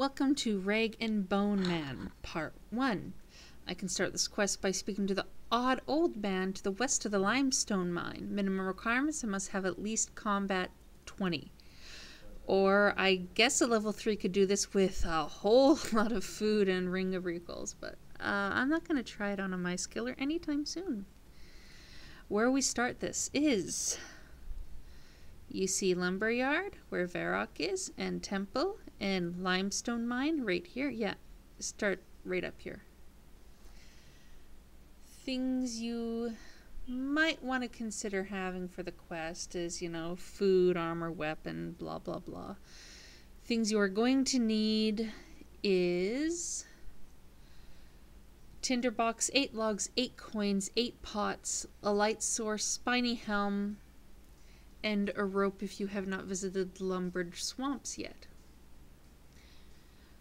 Welcome to Rag and Bone Man, Part 1. I can start this quest by speaking to the odd old man to the west of the limestone mine. Minimum requirements, I must have at least combat 20. Or I guess a level 3 could do this with a whole lot of food and ring of recalls, but I'm not going to try it on a my skiller anytime soon. Where we start this is... You see Lumberyard, where Varrock is, and Temple, and Limestone Mine, right here. Yeah, start right up here. Things you might want to consider having for the quest is, you know, food, armor, weapon, blah, blah, blah. Things you are going to need is... Tinderbox, 8 logs, 8 coins, 8 pots, a light source, spiny helm, and a rope if you have not visited Lumbridge Swamps yet.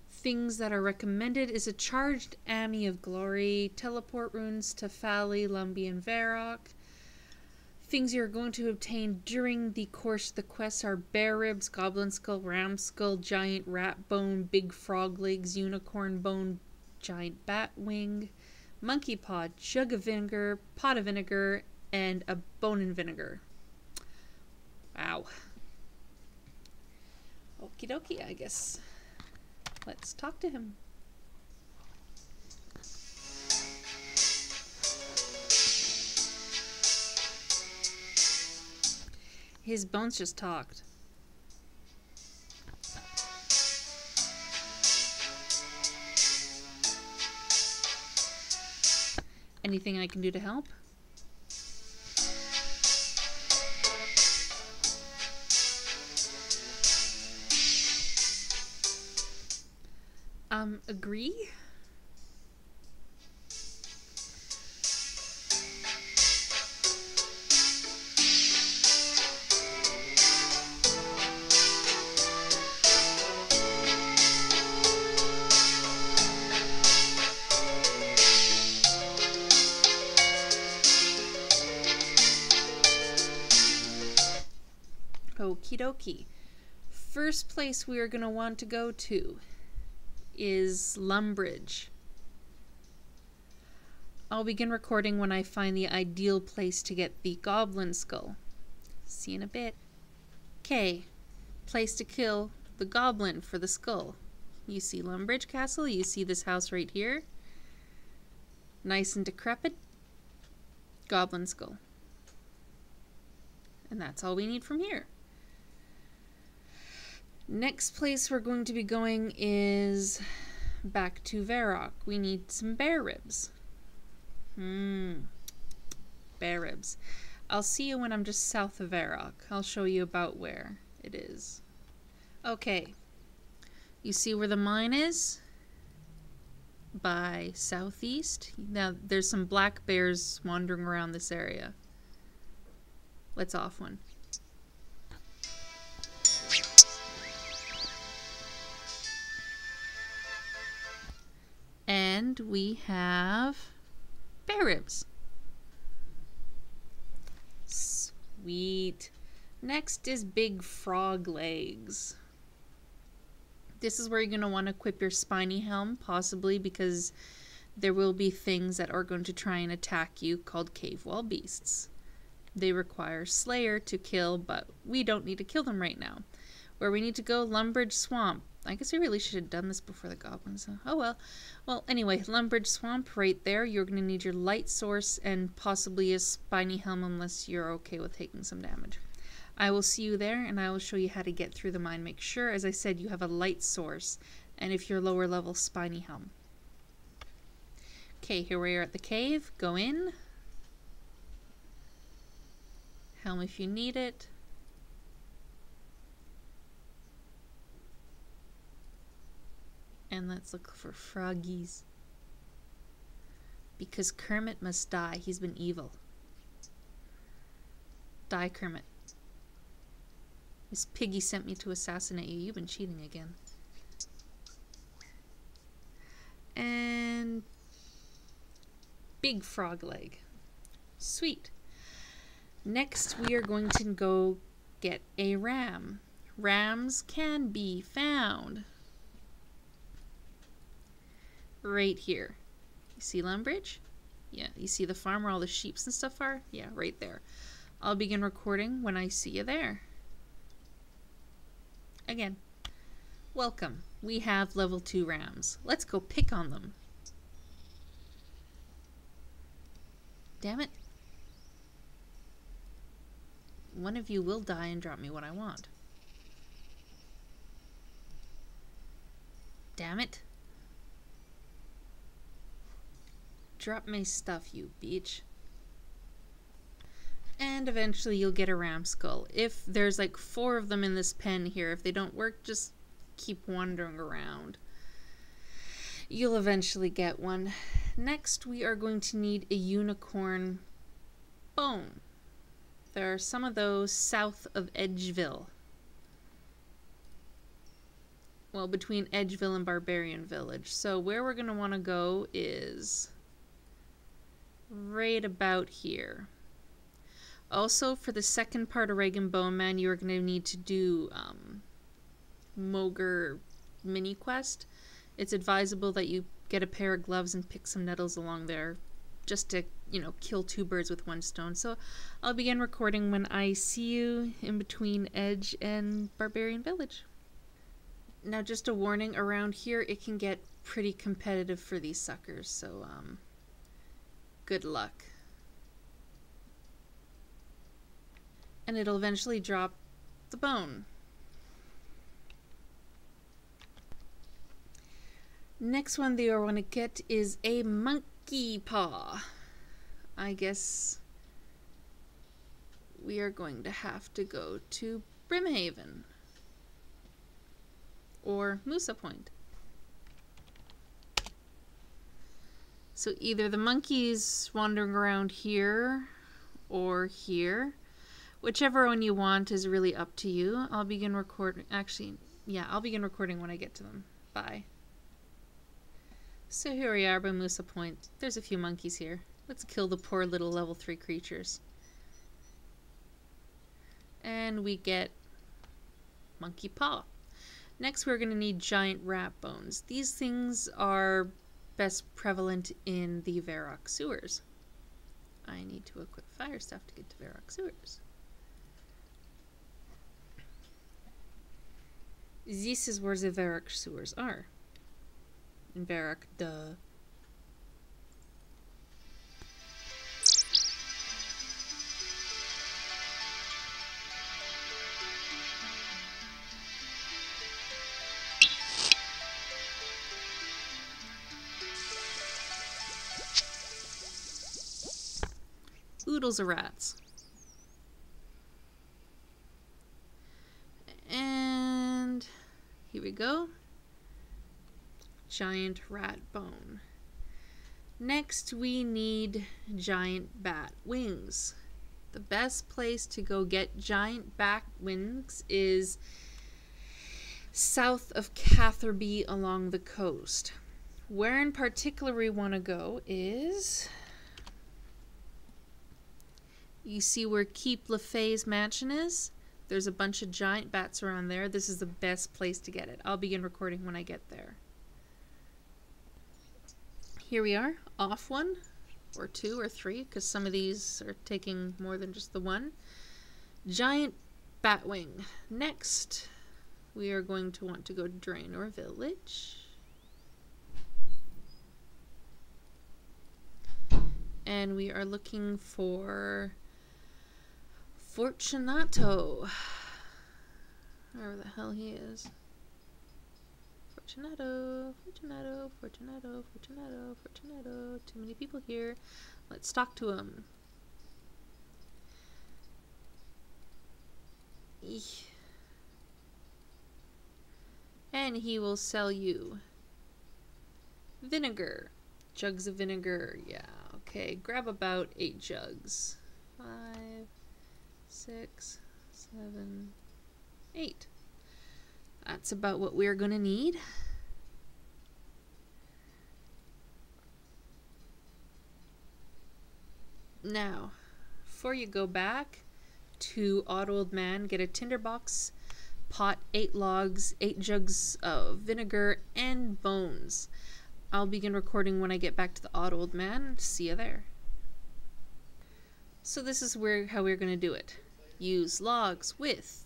Things that are recommended is a charged Ami of Glory, teleport runes to Fally, Lumby, and Varrock. Things you're going to obtain during the course of the quest are bear ribs, goblin skull, ram skull, giant rat bone, big frog legs, unicorn bone, giant bat wing, monkey paw, jug of vinegar, pot of vinegar, and a bone and vinegar. Wow. Okie dokie, I guess. Let's talk to him. His bones just talked. Anything I can do to help? Agree? Okie dokie. First place we are going to want to go to is Lumbridge. I'll begin recording when I find the ideal place to get the goblin skull. See you in a bit. Okay, place to kill the goblin for the skull. You see Lumbridge Castle, you see this house right here. Nice and decrepit. Goblin skull. And that's all we need from here. Next place we're going to be going is back to Varrock. We need some bear ribs. Bear ribs. I'll see you when I'm just south of Varrock. I'll show you about where it is. Okay. You see where the mine is? By southeast. Now there's some black bears wandering around this area. Let's off one. And we have bear ribs. Sweet. Next is big frog legs. This is where you're going to want to equip your spiny helm, possibly because there will be things that are going to try and attack you called cave wall beasts. They require Slayer to kill, but we don't need to kill them right now. Where we need to go, Lumbridge Swamp. I guess we really should have done this before the goblins. Oh well. Well, anyway, Lumbridge Swamp right there. You're going to need your light source and possibly a spiny helm unless you're okay with taking some damage. I will see you there and I will show you how to get through the mine. Make sure, as I said, you have a light source and if you're lower level, spiny helm. Okay, here we are at the cave. Go in. Helm if you need it. And let's look for froggies. Because Kermit must die. He's been evil. Die, Kermit. Miss Piggy sent me to assassinate you. You've been cheating again. And... big frog leg. Sweet. Next, we are going to go get a ram. Rams can be found right here. You see Lumbridge? Yeah, you see the farm where all the sheeps and stuff are? Yeah, right there. I'll begin recording when I see you there. Again, welcome. We have level 2 rams. Let's go pick on them. Damn it. One of you will die and drop me what I want. Damn it. Drop my stuff, you bitch. And eventually you'll get a ram skull. If there's like 4 of them in this pen here, if they don't work, just keep wandering around. You'll eventually get one. Next, we are going to need a unicorn bone. There are some of those south of Edgeville. Well, between Edgeville and Barbarian Village. So where we're going to want to go is right about here. Also, for the second part of Reagan Bowman, you are going to need to do Mogre mini quest. It's advisable that you get a pair of gloves and pick some nettles along there just to, you know, kill 2 birds with 1 stone. So I'll begin recording when I see you in between Edge and Barbarian Village. Now, just a warning, around here it can get pretty competitive for these suckers, so good luck. And it'll eventually drop the bone. Next one that you want to get is a monkey paw. I guess we are going to have to go to Brimhaven or Moosa Point. So either the monkey's wandering around here or here. Whichever one you want is really up to you. I'll begin recording. Actually, yeah, I'll begin recording when I get to them. Bye. So here we are by Moosa Point. There's a few monkeys here. Let's kill the poor little level 3 creatures. And we get monkey paw. Next we're going to need giant rat bones. These things are best prevalent in the Varrock sewers. I need to equip fire stuff to get to Varrock sewers. This is where the Varrock sewers are. In Varrock, duh. Oodles of rats. And here we go. Giant rat bone. Next we need giant bat wings. The best place to go get giant bat wings is south of Catherby along the coast. Where in particular we want to go is, you see where Keep LaFay's mansion is? There's a bunch of giant bats around there. This is the best place to get it. I'll begin recording when I get there. Here we are, off 1, or 2, or 3, because some of these are taking more than just the 1. Giant batwing. Next, we are going to want to go to Draenor Village. And we are looking for Fortunato. Wherever the hell he is. Fortunato, Fortunato, Fortunato, Fortunato, Fortunato. Too many people here. Let's talk to him. Eesh. And he will sell you vinegar. Jugs of vinegar. Yeah, okay. Grab about 8 jugs. 5, 6, 7, 8. That's about what we're going to need. Now, before you go back to Odd Old Man, get a tinderbox, pot, 8 logs, 8 jugs of vinegar, and bones. I'll begin recording when I get back to the odd old man. See you there. So this is how we're going to do it. Use logs with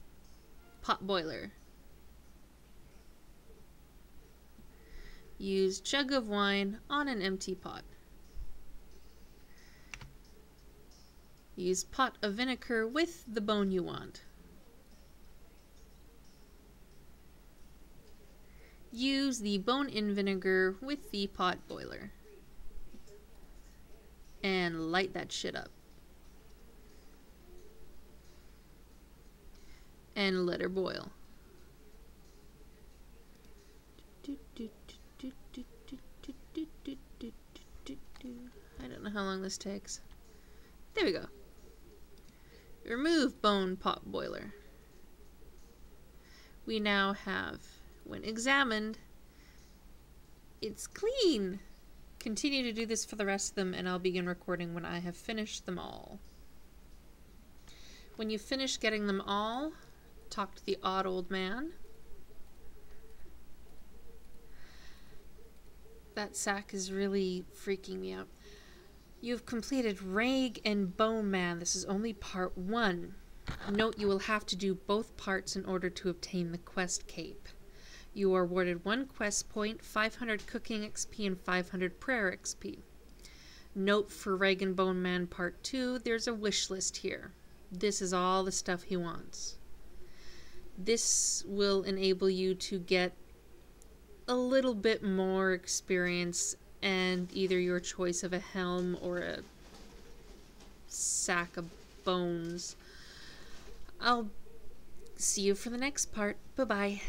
pot boiler. Use jug of wine on an empty pot. Use pot of vinegar with the bone you want. Use the bone-in vinegar with the pot boiler. And light that shit up. And let her boil. I don't know how long this takes. There we go. Remove bone pot boiler. We now have, when examined, it's clean. Continue to do this for the rest of them, and I'll begin recording when I have finished them all. When you finish getting them all, talk to the odd old man. That sack is really freaking me out. You've completed Rag and Bone Man. This is only part 1. Note you will have to do both parts in order to obtain the quest cape. You are awarded 1 quest point, 500 cooking XP, and 500 prayer XP. Note for Rag and Bone Man part 2, there's a wish list here. This is all the stuff he wants. This will enable you to get a little bit more experience and either your choice of a helm or a sack of bones. I'll see you for the next part. Bye-bye.